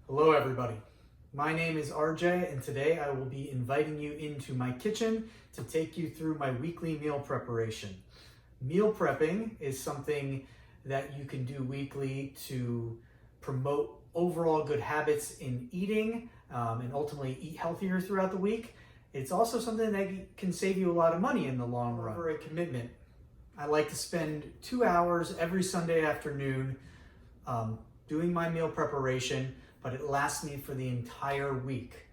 Hello everybody, my name is RJ and today I will be inviting you into my kitchen to take you through my weekly meal preparation. Meal prepping is something that you can do weekly to promote overall good habits in eating and ultimately eat healthier throughout the week. It's also something that can save you a lot of money in the long run. For a commitment, I like to spend 2 hours every Sunday afternoon doing my meal preparation, but it lasts me for the entire week.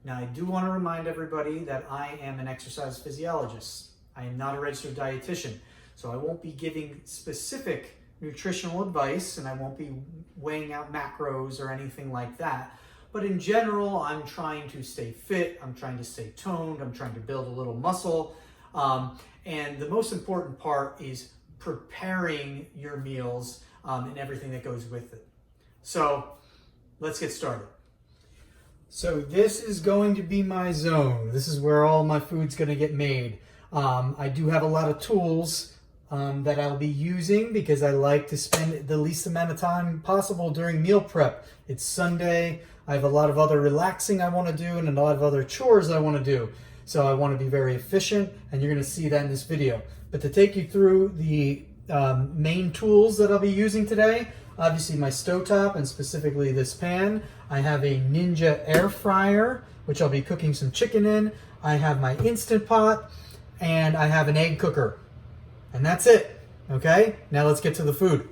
Now, I do want to remind everybody that I am an exercise physiologist. I am not a registered dietitian, so I won't be giving specific nutritional advice and I won't be weighing out macros or anything like that. But in general, I'm trying to stay fit, I'm trying to stay toned, I'm trying to build a little muscle. And the most important part is preparing your meals and everything that goes with it. So let's get started. So this is going to be my zone. This is where all my food's going to get made. I do have a lot of tools that I'll be using because I like to spend the least amount of time possible during meal prep. It's Sunday. I have a lot of other relaxing I want to do and a lot of other chores I want to do. So I want to be very efficient, and you're going to see that in this video. But to take you through the main tools that I'll be using today, obviously my stovetop and specifically this pan. I have a Ninja air fryer, which I'll be cooking some chicken in. I have my Instant Pot, and I have an egg cooker. And that's it, okay? Now let's get to the food.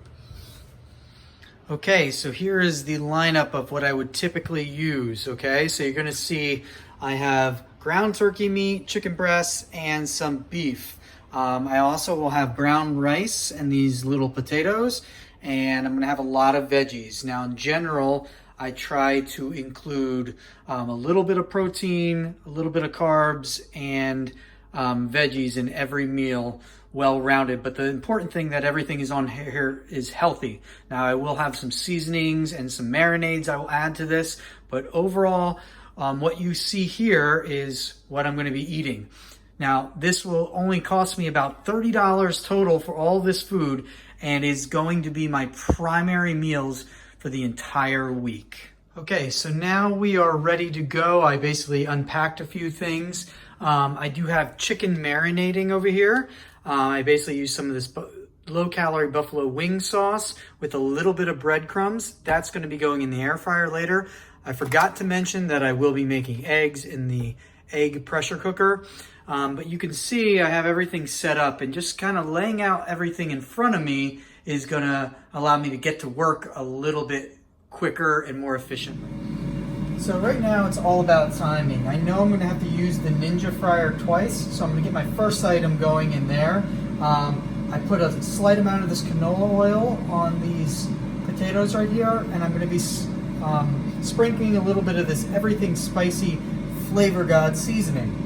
Okay, so here is the lineup of what I would typically use, okay? So you're gonna see I have ground turkey meat, chicken breasts, and some beef. I also will have brown rice and these little potatoes, and I'm gonna have a lot of veggies. Now in general, I try to include a little bit of protein, a little bit of carbs, and veggies in every meal, well-rounded. But the important thing that everything is on here is healthy. Now I will have some seasonings and some marinades I will add to this, but overall, what you see here is what I'm gonna be eating. Now, this will only cost me about $30 total for all this food and is going to be my primary meals for the entire week. Okay, so now we are ready to go. I basically unpacked a few things. I do have chicken marinating over here. I basically use some of this low-calorie buffalo wing sauce with a little bit of breadcrumbs. That's going to be going in the air fryer later. I forgot to mention that I will be making eggs in the egg pressure cooker. But you can see I have everything set up, and just kind of laying out everything in front of me is going to allow me to get to work a little bit quicker and more efficiently. So right now it's all about timing. I know I'm going to have to use the Ninja fryer twice, so I'm going to get my first item going in there. I put a slight amount of this canola oil on these potatoes right here, and I'm going to be sprinkling a little bit of this Everything Spicy Flavor God seasoning.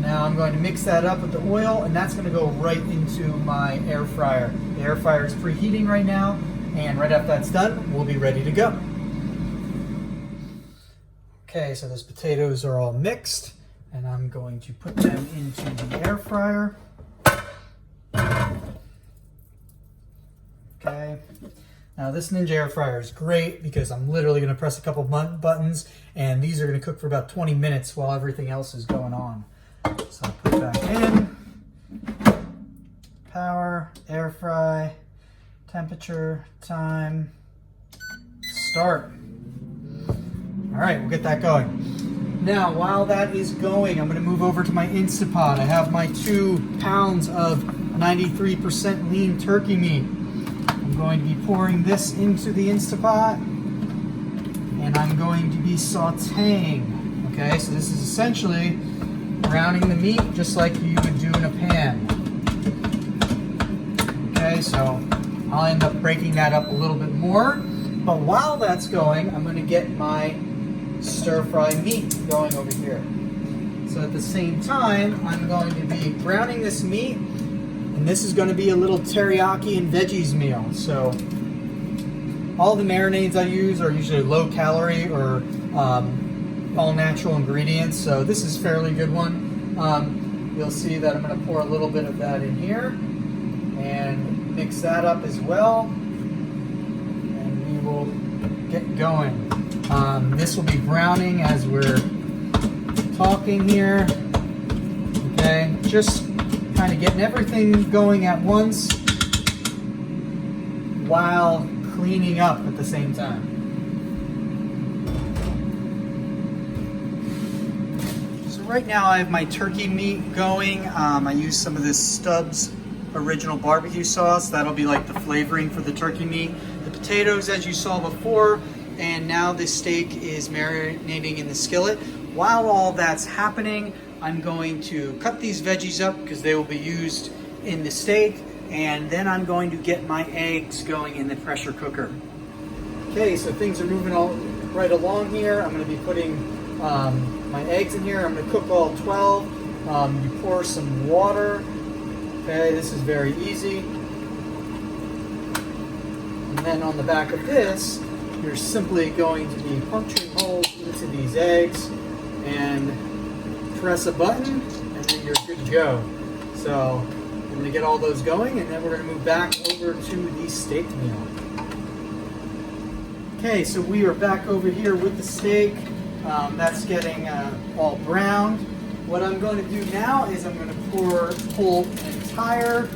Now I'm going to mix that up with the oil, and that's going to go right into my air fryer. The air fryer is preheating right now, and right after that's done, we'll be ready to go. Okay, so those potatoes are all mixed, and I'm going to put them into the air fryer. Okay. Now this Ninja air fryer is great because I'm literally going to press a couple buttons, and these are going to cook for about 20 minutes while everything else is going on. So I'll put it back in, power, air fry, temperature, time, start. All right, we'll get that going. Now, while that is going, I'm gonna move over to my Instant Pot. I have my 2 pounds of 93% lean turkey meat. I'm going to be pouring this into the Instant Pot, and I'm going to be sauteing. Okay, so this is essentially browning the meat just like you would do in a pan. Okay, so I'll end up breaking that up a little bit more. But while that's going, I'm going to get my stir-fry meat going over here. So at the same time, I'm going to be browning this meat, and this is going to be a little teriyaki and veggies meal. So all the marinades I use are usually low-calorie or all natural ingredients, so this is a fairly good one. You'll see that I'm going to pour a little bit of that in here, and mix that up as well. And we will get going. This will be browning as we're talking here. Okay, just kind of getting everything going at once while cleaning up at the same time. So right now I have my turkey meat going. I use some of this Stubbs original barbecue sauce. That'll be like the flavoring for the turkey meat. The potatoes, as you saw before, and now the steak is marinating in the skillet. While all that's happening, I'm going to cut these veggies up because they will be used in the steak, and then I'm going to get my eggs going in the pressure cooker. Okay, so things are moving all right along here. I'm going to be putting my eggs in here. I'm going to cook all 12. You pour some water. Okay, this is very easy. And then on the back of this, you're simply going to be puncturing holes into these eggs and press a button, and then you're good to go. So I'm going to get all those going, and then we're going to move back over to the steak meal. Okay, so we are back over here with the steak. That's getting all browned. What I'm going to do now is I'm going to pull an entire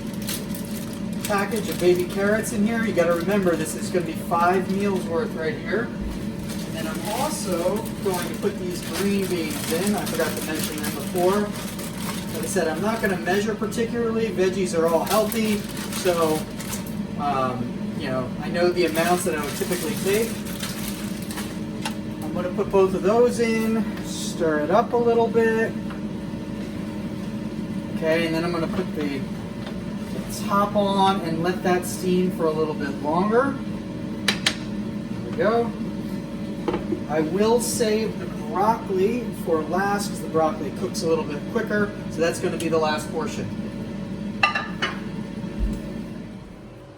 package of baby carrots in here. You got to remember, this is going to be 5 meals worth right here. And then I'm also going to put these green beans in. I forgot to mention them before. Like I said, I'm not going to measure particularly. Veggies are all healthy, so you know, I know the amounts that I would typically take. I'm going to put both of those in, stir it up a little bit. Okay, and then I'm going to put the top on and let that steam for a little bit longer. There we go. I will save the broccoli for last because the broccoli cooks a little bit quicker, so that's going to be the last portion.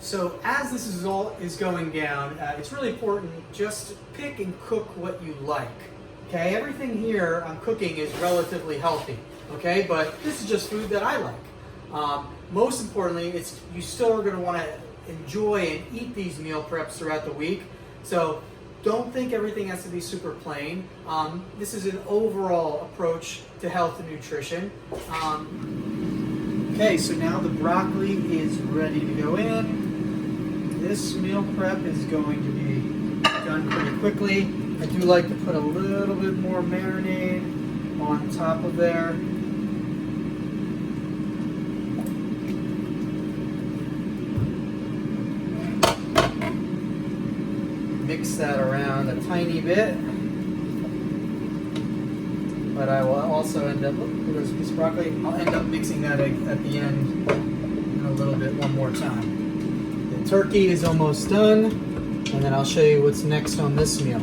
So as this is going down, it's really important just to pick and cook what you like. Okay, everything here I'm cooking is relatively healthy. Okay, but this is just food that I like. Most importantly, you still are going to want to enjoy and eat these meal preps throughout the week. So don't think everything has to be super plain. This is an overall approach to health and nutrition. Okay, so now the broccoli is ready to go in. This meal prep is going to be done pretty quickly. I do like to put a little bit more marinade on top of there. Mix that around a tiny bit, but I will also end up, there's a piece of broccoli, I'll end up mixing that at the end a little bit one more time. The turkey is almost done, and then I'll show you what's next on this meal.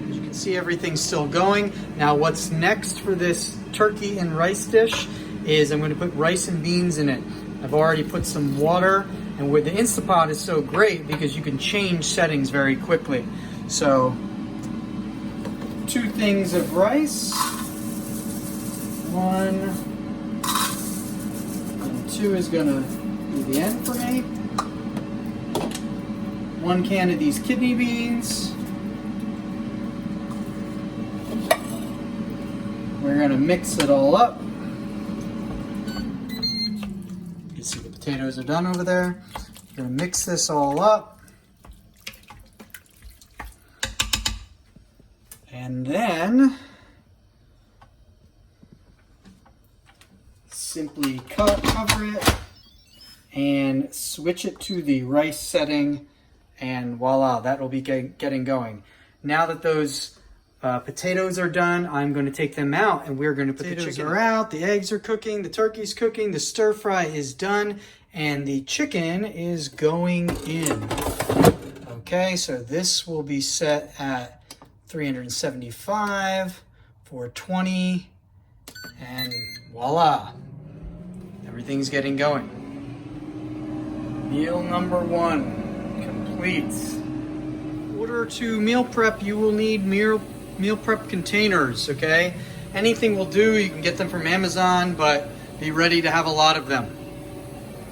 As you can see, everything's still going. Now what's next for this turkey and rice dish is I'm going to put rice and beans in it. I've already put some water. And where the Instapot is so great because you can change settings very quickly. So 2 things of rice, 1 and 2 is gonna be the end for me. 1 can of these kidney beans. We're gonna mix it all up. You see the potatoes are done over there. We're gonna mix this all up. And then simply cover it and switch it to the rice setting, and voila, that will be getting going. Now that those potatoes are done, I'm going to take them out, and we're going to put the chicken are out, the eggs are cooking, the turkey's cooking, the stir fry is done, and the chicken is going in. Okay, so this will be set at 375, 420, and voila, everything's getting going. Meal number 1 complete. In order to meal prep, you will need meal prep containers, okay? Anything will do. You can get them from Amazon, but Be ready to have a lot of them.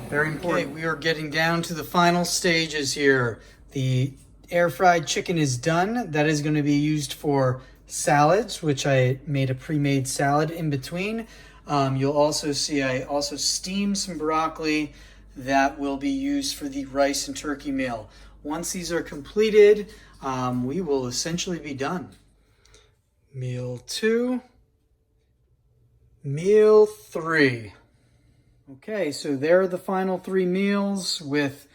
Very important. Okay, we are getting down to the final stages here. The air fried chicken is done. That is going to be used for salads, which I made a pre-made salad in between. You'll also see I also steamed some broccoli that will be used for the rice and turkey meal. Once these are completed, we will essentially be done. Meal 2, meal 3. Okay, so there are the final 3 meals with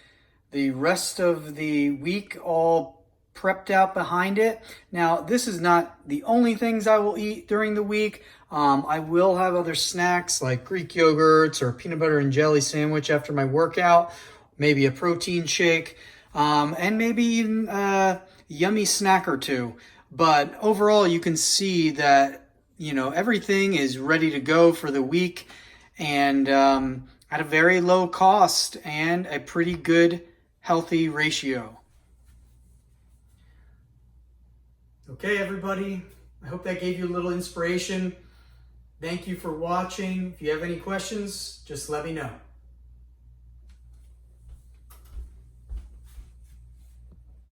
the rest of the week all prepped out behind it. Now, this is not the only things I will eat during the week. I will have other snacks like Greek yogurts or peanut butter and jelly sandwich after my workout, maybe a protein shake, and maybe even a yummy snack or two. But overall, you can see that, everything is ready to go for the week, and at a very low cost and a pretty good healthy ratio. Okay, everybody, I hope that gave you a little inspiration. Thank you for watching. If you have any questions, just let me know.